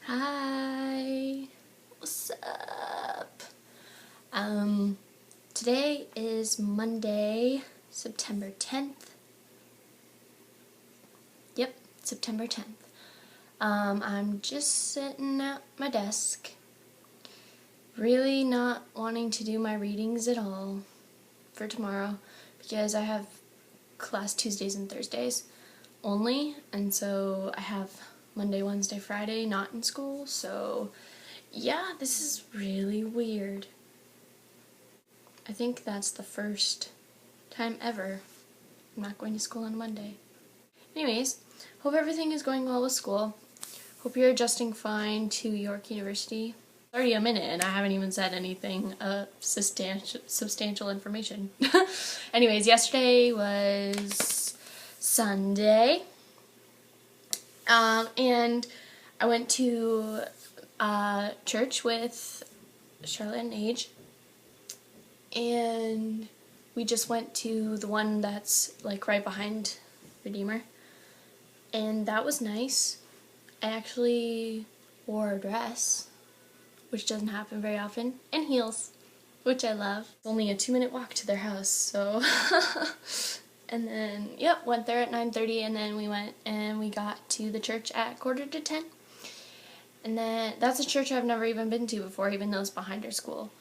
Hi, what's up? Today is Monday, September 10th. Yep, September 10th. I'm just sitting at my desk, really not wanting to do my readings at all for tomorrow because I have class Tuesdays and Thursdays only, and so I have Monday, Wednesday, Friday not in school, so yeah, this is really weird. I think that's the first time ever I'm not going to school on Monday. Anyways, hope everything is going well with school. Hope you're adjusting fine to York University. It's already a minute and I haven't even said anything substantial information. Anyways, yesterday was Sunday. And I went to church with Charlotte and Age, and we just went to the one that's like right behind Redeemer, and that was nice. I actually wore a dress, which doesn't happen very often, and heels, which I love. It's only a 2-minute walk to their house, so and then, yep, went there at 9:30, and then we went and we got to the church at 9:45. And then, that's a church I've never even been to before, even though it's behind our school.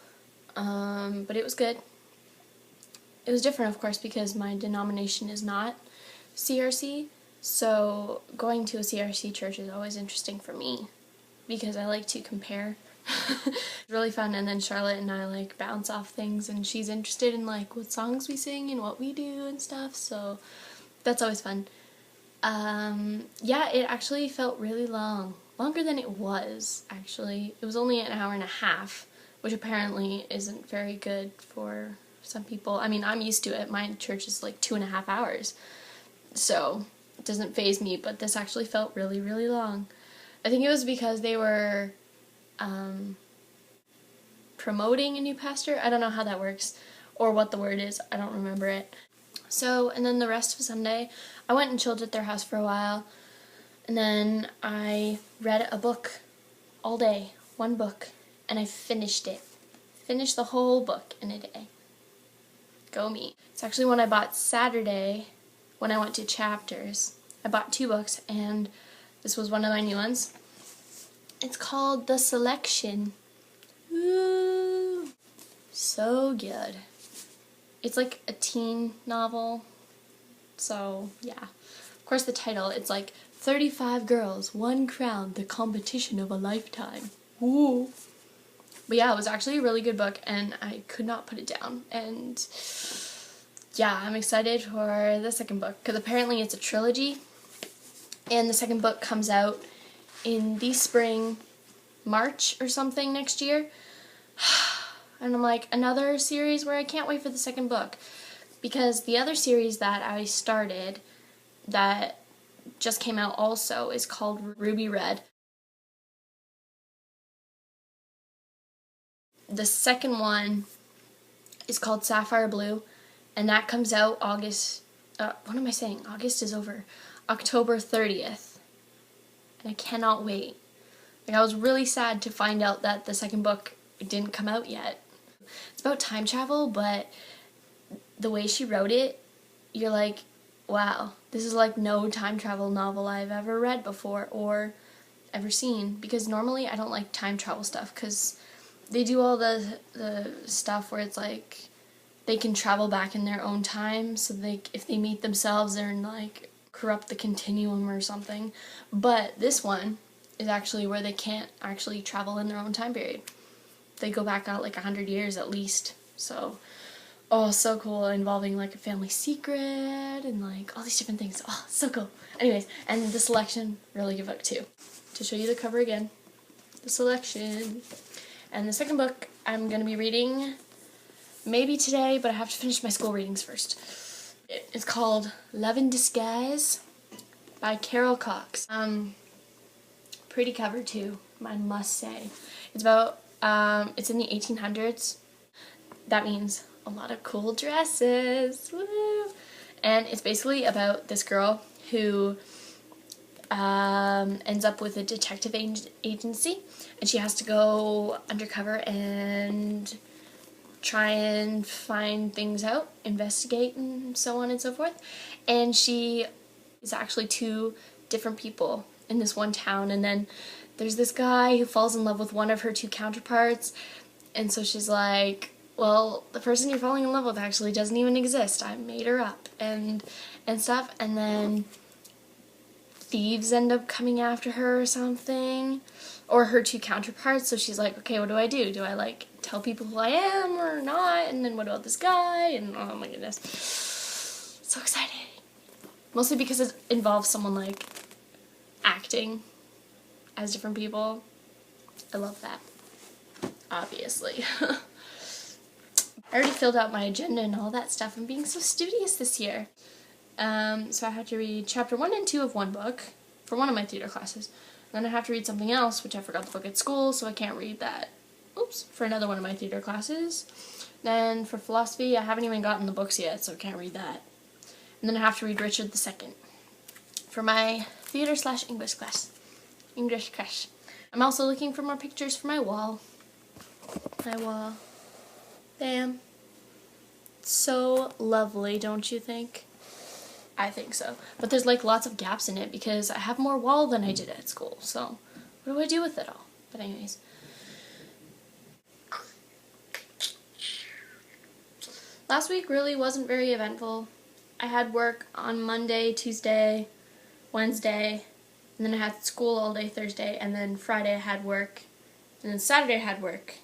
But it was good. It was different, of course, because my denomination is not CRC, so going to a CRC church is always interesting for me, because I like to compare. It's really fun, and then Charlotte and I like bounce off things, and she's interested in like what songs we sing and what we do and stuff, so that's always fun. Yeah, it actually felt really long. Longer than it was, actually. It was only an hour and a half, which apparently isn't very good for some people. I mean, I'm used to it. My church is like 2.5 hours, so it doesn't faze me, but this actually felt really, really long. I think it was because they were promoting a new pastor. I don't know how that works or what the word is. I don't remember it. So, and then the rest of Sunday, I went and chilled at their house for a while, and then I read a book all day, one book, and I finished it. Finished the whole book in a day. Go me. It's actually one I bought Saturday when I went to Chapters. I bought 2 books, and this was one of my new ones. It's called The Selection. Woo! So good. It's like a teen novel, so yeah. Of course the title, it's like 35 Girls, 1 Crown, the competition of a lifetime. Woo! But yeah, it was actually a really good book, and I could not put it down. And yeah, I'm excited for the second book, because apparently it's a trilogy, and the second book comes out in the spring, March or something next year. And I'm like, another series where I can't wait for the second book, because the other series that I started that just came out also is called Ruby Red. The second one is called Sapphire Blue, and that comes out August, what am I saying? August is over. October 30th. And I cannot wait. Like, I was really sad to find out that the second book didn't come out yet. It's about time travel, but the way she wrote it, you're like, wow, this is like no time travel novel I've ever read before or ever seen, because normally I don't like time travel stuff, because they do all the stuff where it's like they can travel back in their own time, so if they meet themselves, they're in like corrupt the continuum or something. But this one is actually where they can't actually travel in their own time period. They go back out like 100 years at least. So, oh, so cool, involving like a family secret and like all these different things. Oh, so cool. Anyways, and The Selection, really good book too. To show you the cover again, The Selection. And the second book I'm going to be reading maybe today, but I have to finish my school readings first. It's called Love in Disguise by Carol Cox. Pretty cover too, I must say. It's about, it's in the 1800s. That means a lot of cool dresses. Woo! And it's basically about this girl who ends up with a detective agency, and she has to go undercover and try and find things out, investigate, and so on and so forth. And she is actually two different people in this one town, and then there's this guy who falls in love with one of her two counterparts, and so she's like, well, the person you're falling in love with actually doesn't even exist. I made her up, and stuff. And then thieves end up coming after her or something, or her two counterparts. So she's like, okay, what do? Do I like tell people who I am or not? And then what about this guy? And oh my goodness, so exciting. Mostly because it involves someone like acting as different people. I love that, obviously. I already filled out my agenda and all that stuff. I'm being so studious this year. So I have to read chapter 1 and 2 of one book for one of my theater classes. Then I have to read something else, which I forgot the book at school, so I can't read that. Oops, for another one of my theater classes. Then for philosophy, I haven't even gotten the books yet, so I can't read that. And then I have to read Richard II for my theater/English class. English class. I'm also looking for more pictures for my wall. Damn. So lovely, don't you think? I think so. But there's like lots of gaps in it because I have more wall than I did at school. So what do I do with it all? But anyways. Last week really wasn't very eventful. I had work on Monday, Tuesday, Wednesday, and then I had school all day Thursday, and then Friday I had work, and then Saturday I had work.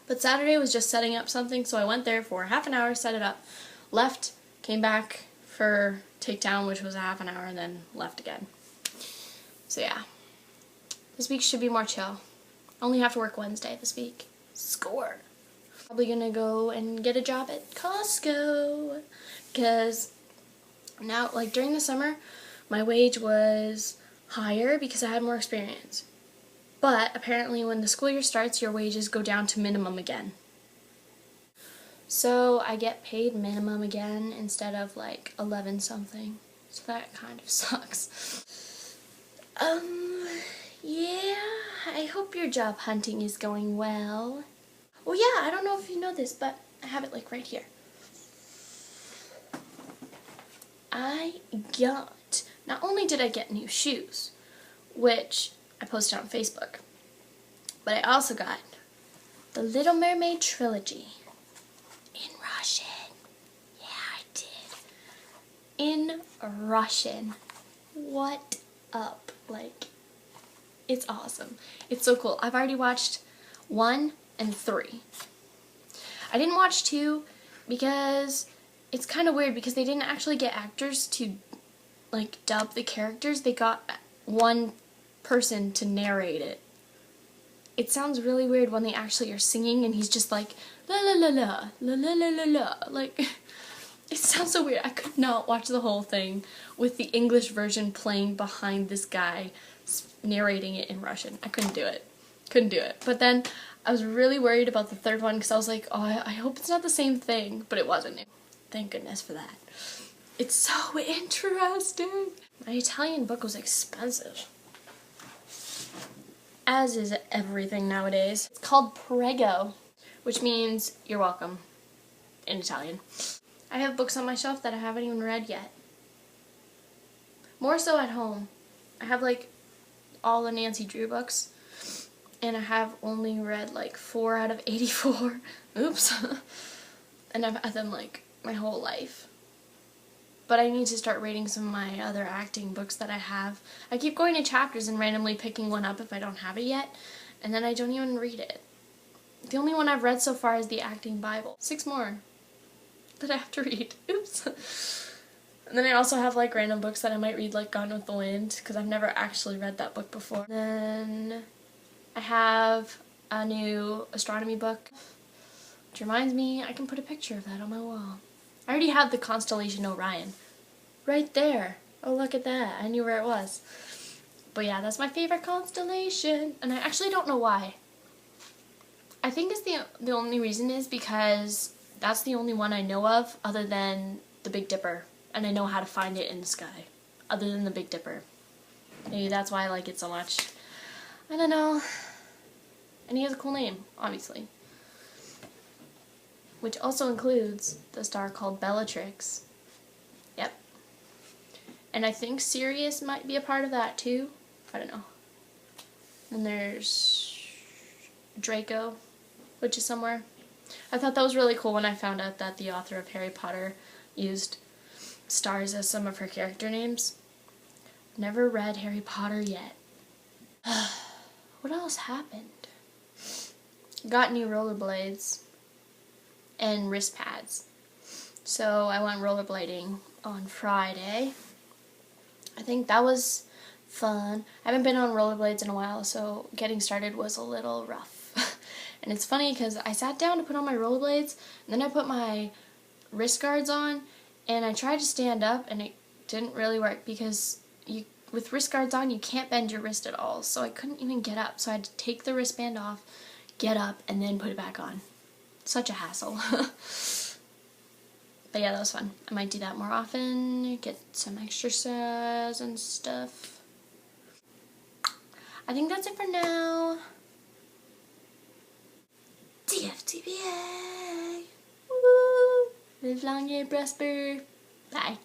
But Saturday was just setting up something, so I went there for half an hour, set it up, left, came back for takedown, which was a half an hour, and then left again. So yeah, this week should be more chill. Only have to work Wednesday this week. Score! Probably gonna go and get a job at Costco, because now, like during the summer, my wage was higher because I had more experience. But apparently when the school year starts, your wages go down to minimum again. So I get paid minimum again instead of like 11 something. So that kind of sucks. Yeah, I hope your job hunting is going well. Oh yeah, I don't know if you know this, but I have it like right here. Not only did I get new shoes, which I posted on Facebook, but I also got the Little Mermaid trilogy in Russian. Yeah, I did. In Russian. What up? Like, it's awesome. It's so cool. I've already watched 1 and 3. I didn't watch 2 because it's kind of weird because they didn't actually get actors to like dub the characters. They got one person to narrate it. It sounds really weird when they actually are singing and he's just like la la la la la la la la la. Like, it sounds so weird. I could not watch the whole thing with the English version playing behind this guy narrating it in Russian. I couldn't do it. But then I was really worried about the third one because I was like, oh, I hope it's not the same thing. But it wasn't. Thank goodness for that. It's so interesting. My Italian book was expensive, as is everything nowadays. It's called Prego, which means you're welcome in Italian. I have books on my shelf that I haven't even read yet. More so at home. I have like all the Nancy Drew books, and I have only read like 4 out of 84. Oops. And I've had them like my whole life. But I need to start reading some of my other acting books that I have. I keep going to chapters and randomly picking one up if I don't have it yet, and then I don't even read it. The only one I've read so far is the Acting Bible. 6 more that I have to read. Oops. And then I also have like random books that I might read, like Gone with the Wind, because I've never actually read that book before. Then I have a new astronomy book, which reminds me I can put a picture of that on my wall. I already have the constellation Orion. Right there. Oh, look at that. I knew where it was. But yeah, that's my favorite constellation. And I actually don't know why. I think it's the only reason is because that's the only one I know of other than the Big Dipper. And I know how to find it in the sky. Other than the Big Dipper. Maybe that's why I like it so much. I don't know. And he has a cool name, obviously. Which also includes the star called Bellatrix. Yep. And I think Sirius might be a part of that too. I don't know. And there's Draco, which is somewhere. I thought that was really cool when I found out that the author of Harry Potter used stars as some of her character names. Never read Harry Potter yet. What else happened? Got new rollerblades and wrist pads. So I went rollerblading on Friday. I think that was fun. I haven't been on rollerblades in a while, so getting started was a little rough. And it's funny because I sat down to put on my rollerblades, and then I put my wrist guards on, and I tried to stand up, and it didn't really work because with wrist guards on, you can't bend your wrist at all, so I couldn't even get up. So I had to take the wristband off, get up, and then put it back on. Such a hassle. But yeah, that was fun. I might do that more often, get some exercise and stuff. I think that's it for now. DFTBA. Woo! Live long and prosper. Bye.